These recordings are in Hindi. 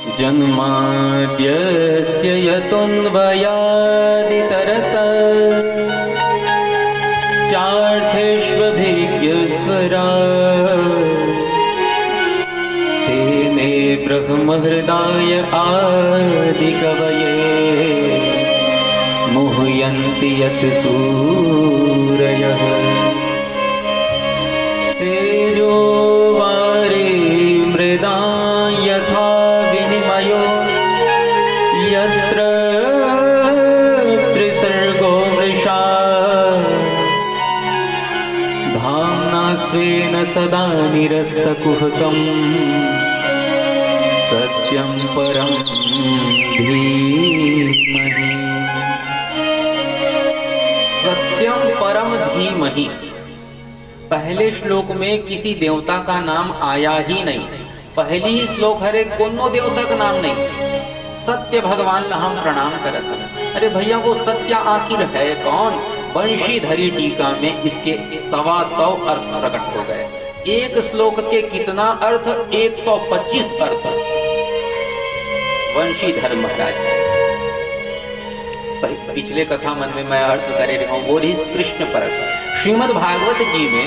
जन्माद्यस्य यतोऽन्वयादितरतश्चार्थेष्वभिज्ञस्वराट् तेने ब्रह्महृदाय आदिकवये मुह्यन्ति यत् सूरयः तेजो वारि मृदां यथा विनिमयो यत्र त्रिसर्गो मृषा धाम्ना स्वेन सदा निरस्तकुहकं सत्यं परं धीमहि। सत्यम परम धीमहि। पहले श्लोक में किसी देवता का नाम आया ही नहीं। पहली ही श्लोक हरे कोनो देवता का नाम नहीं। सत्य भगवान ला हम प्रणाम करत हैं। अरे भैया वो सत्य आखिर है कौन? वंशीधरी टीका में इसके 125 अर्थ प्रकट हो गए। एक श्लोक के कितना अर्थ? 125 अर्थ। वंशीधर महाराज पिछले कथा मन में मैं अर्थ करे रहा हूं। वो कृष्ण परक श्रीमद् भागवत जी में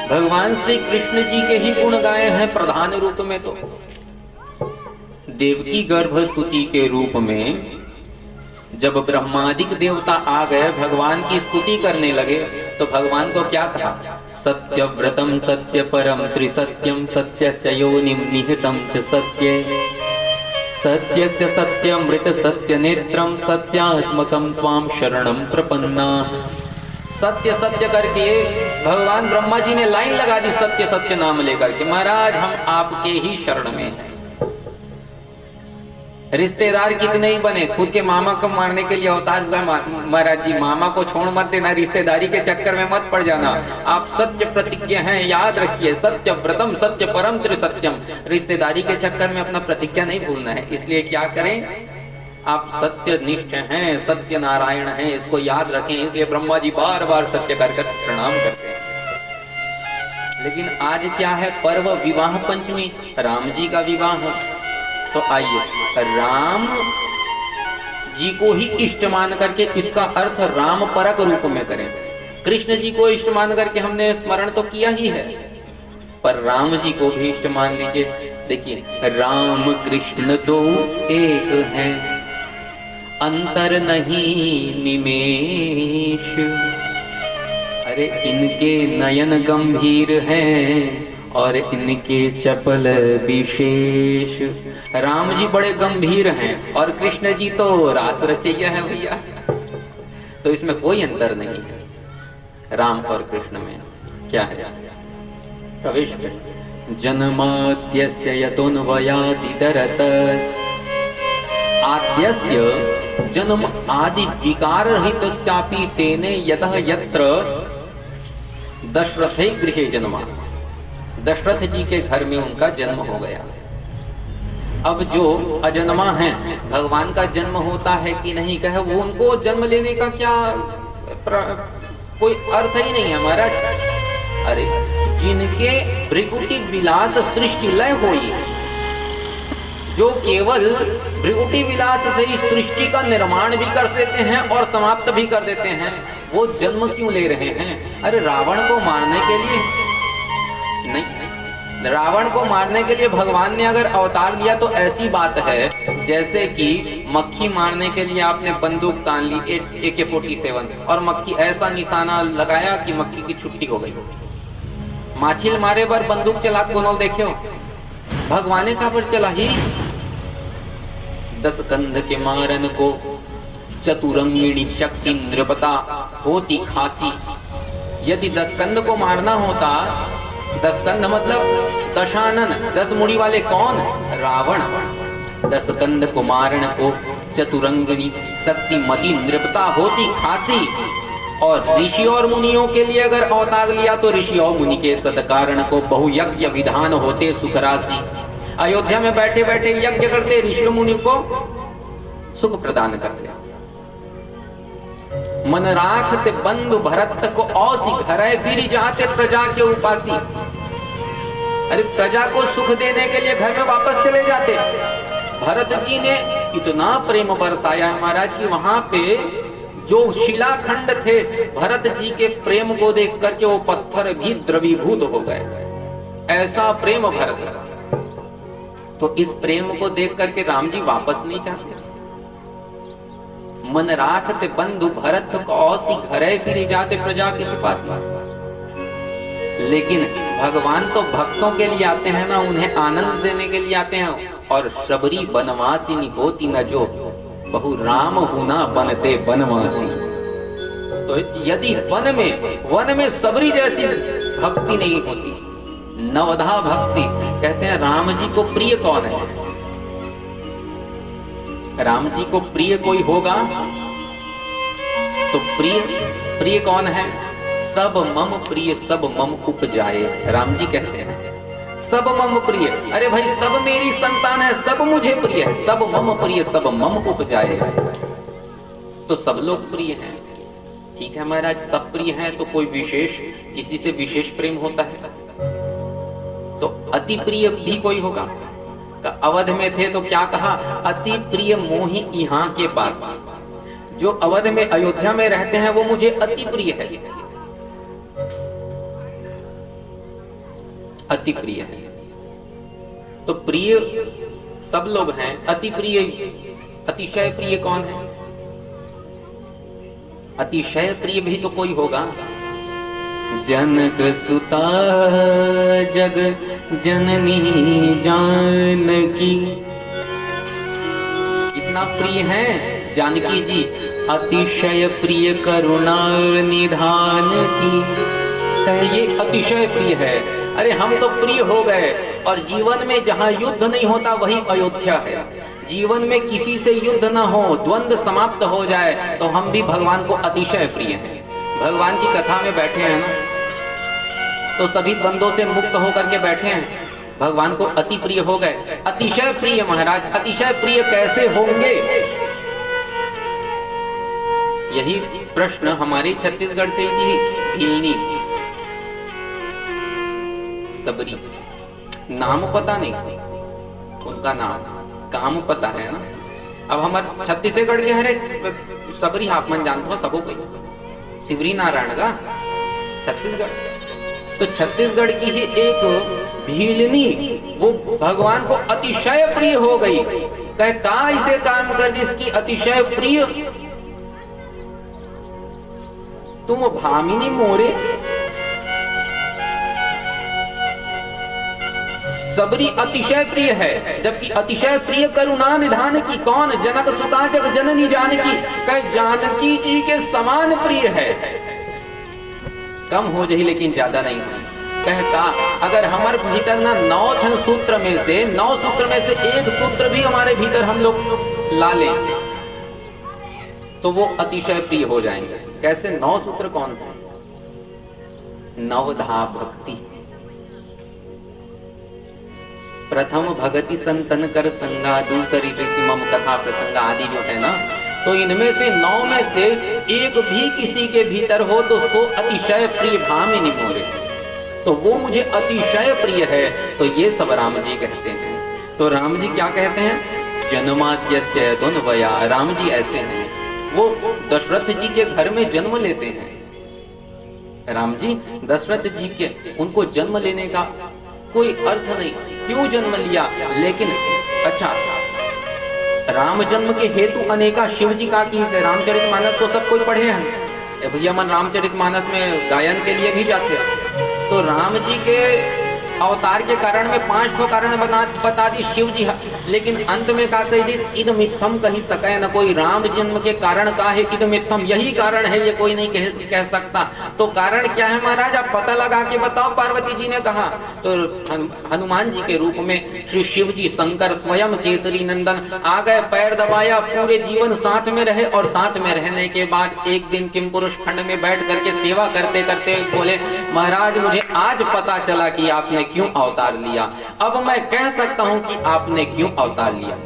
भगवान श्री कृष्ण जी के ही गुण गाए हैं प्रधान रूप में। तो देवकी गर्भ स्तुति के रूप में जब ब्रह्मादिक देवता आ गए भगवान की स्तुति करने लगे तो भगवान को क्या कहा? सत्यव्रतम सत्य परम त्रिसत्यम सत्यस्य योनिम निहितम च सत्ये सत्यस्य सत्यमृत सत्य नेत्रम सत्यात्मकम त्वाम शरणम प्रपन्ना। सत्य सत्य करके भगवान ब्रह्मा जी ने लाइन लगा दी सत्य सत्य नाम लेकर के। महाराज हम आपके ही शरण में हैं। रिश्तेदार कितने ही बने, खुद के मामा को मारने के लिए अवतार हुआ महाराज जी। मामा को छोड़ मत देना, रिश्तेदारी के चक्कर में मत पड़ जाना। आप सत्य प्रतिज्ञा हैं, याद रखिए। सत्य व्रतम सत्य परम त्रिसत्यम। रिश्तेदारी के चक्कर में अपना प्रतिज्ञा नहीं भूलना है। इसलिए क्या करें? आप सत्य निष्ठ हैं, सत्य नारायण हैं, इसको याद रखें। इसलिए ब्रह्मा जी बार बार सत्य कर प्रणाम करते हैं। लेकिन आज क्या है? पर्व विवाह पंचमी, राम जी का विवाह। तो आइए राम जी को ही इष्ट मान करके इसका अर्थ राम परक रूप में करें। कृष्ण जी को इष्ट मान करके हमने स्मरण तो किया ही है, पर राम जी को भी इष्ट मान लीजिए। देखिए राम कृष्ण दो एक हैं, अंतर नहीं निमेष। अरे इनके नयन गंभीर हैं और इनके चपल विशेष। राम जी बड़े गंभीर हैं और कृष्ण जी तो रास रचैया है भैया। तो इसमें कोई अंतर नहीं है राम और कृष्ण में। क्या है? प्रवेश करें। जन्माद्यस्य यतोऽन्वयादितरतः आद्यस्य जन्म आदि विकार रहितस्यापि तेने यतः यत्र दशरथे गृहे जन्मा। दशरथ जी के घर में उनका जन्म हो गया। अब जो अजन्मा है भगवान का जन्म होता है कि नहीं कहे, वो उनको जन्म लेने का क्या कोई अर्थ ही नहीं है महाराज। अरे जिनके भृकुटी विलास सृष्टि लय हुई, जो केवल भृकुटी विलास से ही सृष्टि का निर्माण भी कर देते हैं और समाप्त भी कर देते हैं, वो जन्म क्यों ले रहे हैं? अरे रावण को मारने के लिए नहीं, रावण को मारने के लिए भगवान ने अगर अवतार लिया तो ऐसी बात है जैसे कि मक्खी मारने के लिए आपने बंदूक तान ली AK-47 और मक्खी ऐसा निशाना लगाया कि मक्खी की छुट्टी हो गई। माछिल मारे पर बंदूक चला कोनो देखो, भगवाने का पर चला ही। 10 कंध के मारन को चतुरंगिणी शक्ति नृपता होती खासी। यदि 10 कंध को मारना होता, 10 कंध मतलब दशानन, 10 मुड़ी वाले कौन? रावण। 10 कंध को मारण को चतुरंगिणी शक्ति मति नृपता होती खासी। और ऋषि और मुनियों के लिए अगर अवतार लिया तो ऋषि और मुनि के सत्कारण को बहुयज्ञ विधान होते सुखराशि। अयोध्या में बैठे बैठे यज्ञ करते, ऋषि मुनि को सुख प्रदान करते। मन राखते बंधु भरत को औसी घरे फिर जाते प्रजा के उपासी। अरे प्रजा को सुख देने के लिए घर में वापस चले जाते। भरत जी ने इतना प्रेम बरसाया है महाराज कि वहां पे जो शिलाखंड थे भरत जी के प्रेम को देख करके वो पत्थर भी द्रवीभूत हो गए, ऐसा प्रेम भरत का। तो इस प्रेम को देख करके राम जी वापस नहीं चाहते। मन राखते बंधु भरत को औसी घरे फिर जाते प्रजा के पास। लेकिन भगवान तो भक्तों के लिए आते हैं ना, उन्हें आनंद देने के लिए आते हैं। और शबरी बनवासिनी होती न जो बहु राम हुना बनते बनवासी। तो यदि वन में सबरी जैसी भक्ति नहीं होती, नवधा भक्ति, कहते हैं राम जी को प्रिय कौन है? राम जी को प्रिय कोई होगा तो प्रिय कौन है? सब मम प्रिय सब मम उपजाए। राम जी कहते हैं सब मम प्रिय। अरे भाई सब मेरी संतान है, सब मुझे प्रिय है। सब मम प्रिय सब मम उपजाए। तो सब लोग प्रिय हैं, ठीक है महाराज, सब प्रिय हैं। तो कोई विशेष, किसी से विशेष प्रेम होता है तो अति प्रिय भी कोई होगा। अवध में थे तो क्या कहा? अति प्रिय मोहि यहाँ के पास। जो अवध में अयोध्या में रहते हैं वो मुझे अति प्रिय है, अति प्रिय है। तो प्रिय सब लोग हैं, अति प्रिय, अतिशय प्रिय कौन है? अतिशय प्रिय भी तो कोई होगा। जनक सुता जग जननी जानकी। कितना प्रिय है जानकी जी, अतिशय प्रिय करुणा निधान की। ये अतिशय प्रिय है। अरे हम तो प्रिय हो गए, और जीवन में जहाँ युद्ध नहीं होता वही अयोध्या है। जीवन में किसी से युद्ध ना हो, द्वंद्व समाप्त हो जाए, तो हम भी भगवान को अतिशय प्रिय हैं। भगवान की कथा में बैठे हैं ना, तो सभी द्वंद्वों से मुक्त होकर के बैठे हैं, भगवान को अति प्रिय हो गए। अतिशय प्रिय महाराज, अतिशय प्रिय कैसे होंगे? यही प्रश्न हमारे छत्तीसगढ़ से ही भीलनी सबरी, नाम पता नहीं उनका, नाम काम पता है ना। अब हमारे छत्तीसगढ़ के हरे सबरी हाफमन जानते हो सबो कोई, शिवरी नारायण का छत्तीसगढ़। तो छत्तीसगढ़ की ही एक भीलनी वो भगवान को अतिशय प्रिय हो गई। कहे का इसे काम कर जिसकी अतिशय प्रिय? तुम भामिनी मोरे। सबरी अतिशय प्रिय है, जबकि अतिशय प्रिय करुणा निधान की कौन? जनक सुता जग जननी जानकी। कहे जानकी जी के समान प्रिय है, कम हो जाए लेकिन ज्यादा नहीं। कहता अगर हमारे भीतर ना 9 सूत्र में से 9 सूत्र में से एक सूत्र भी हमारे भीतर हम लोग ला लें तो वो अतिशय प्रिय हो जाएंगे। कैसे? 9 सूत्र कौन से? नवधा भक्ति। प्रथम भगति संतन कर संगा, दूसरी रीति मम कथा प्रसंगा आदि जो है ना, तो इनमें से 9 में से एक भी किसी के भीतर हो तो उसको अतिशय प्रिय भामिनी मोरे, तो वो मुझे अतिशय प्रिय है। तो ये सब राम जी कहते हैं। तो राम जी क्या कहते हैं? जन्माद्यस्य दुन्वया। राम जी ऐसे हैं, वो दशरथ जी के घर में जन्म लेते हैं। राम जी दशरथ जी के, उनको जन्म लेने का कोई अर्थ नहीं, क्यों जन्म लिया, लेकिन अच्छा राम जन्म के हेतु अनेका शिव जी का की है। रामचरितमानस तो सब कोई पढ़े हैं भैया, मन रामचरितमानस में गायन के लिए भी जाते हैं। तो राम जी के अवतार के कारण में 5 ठो कारण बता दी शिव जी, लेकिन अंत में कहा इद मिथम कही सके न कोई। राम जन्म के कारण का है इद मिथम, यही कारण है, ये कोई नहीं कह सकता। तो कारण क्या है महाराज, आप पता लगा के बताओ। पार्वती जी ने कहा तो हनुमान जी के रूप में श्री शिव जी शंकर स्वयं केसरी नंदन आ गए, पैर दबाया, पूरे जीवन साथ में रहे। और साथ में रहने के बाद एक दिन किम पुरुष खंड में बैठ करके सेवा करते करते बोले महाराज मुझे आज पता चला कि आपने क्यों अवतार लिया। अब मैं कह सकता हूं कि आपने क्यों अवतार लिया।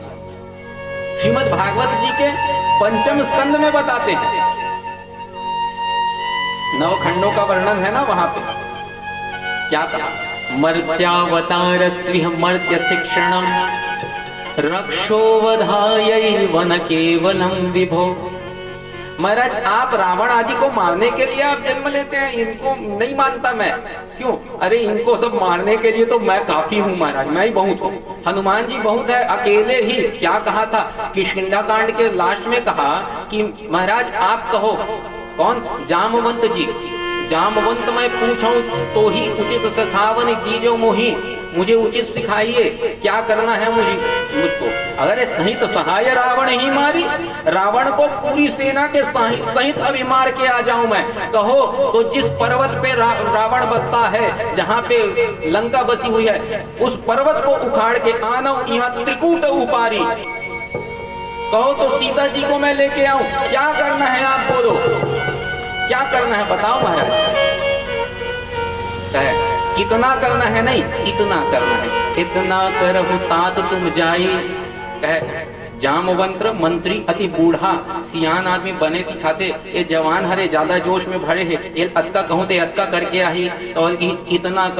श्रीमद् भागवत जी के 5वें स्कंद में बताते हैं, 9 खंडों का वर्णन है ना वहां पे। क्या कहा? मर्त्यावतारस्त्विह मर्त्य शिक्षणम रक्षोवधायै वन केवलम विभो। महाराज आप रावण आदि को मारने के लिए आप जन्म लेते हैं, इनको नहीं मानता मैं। क्यों? अरे इनको सब मारने के लिए तो मैं काफी हूँ महाराज, मैं ही बहुत हूँ। हनुमान जी बहुत है, अकेले ही। क्या कहा था किष्किंधा कांड के लास्ट में? कहा कि महाराज आप कहो। कौन? जामवंत जी। जामवंत मैं पूछूं तो ही उचित कथावन दीजो मोही, मुझे उचित सिखाइए क्या करना है मुझको। अगर सहित सहाय रावण ही मारी, रावण को पूरी सेना के सहित अभी मार के आ जाऊं मैं, कहो तो जिस पर्वत पे रावण बसता है, जहां पे लंका बसी हुई है, उस पर्वत को उखाड़ के आना यहाँ त्रिकूट उपारी, कहो तो सीता जी को मैं लेके आऊं। क्या करना है आप बोलो, क्या करना है बताओ महाराज। कितना करना है? नहीं, इतना करना है। इतना करहु तात तुम जाई। कहे जामवंत मंत्री अति बूढ़ा सियान आदमी बने सिखाते, ये जवान हरे ज्यादा जोश में भरे है, ये अत्का कहूं ते अत्का करके आई, तो इतना कर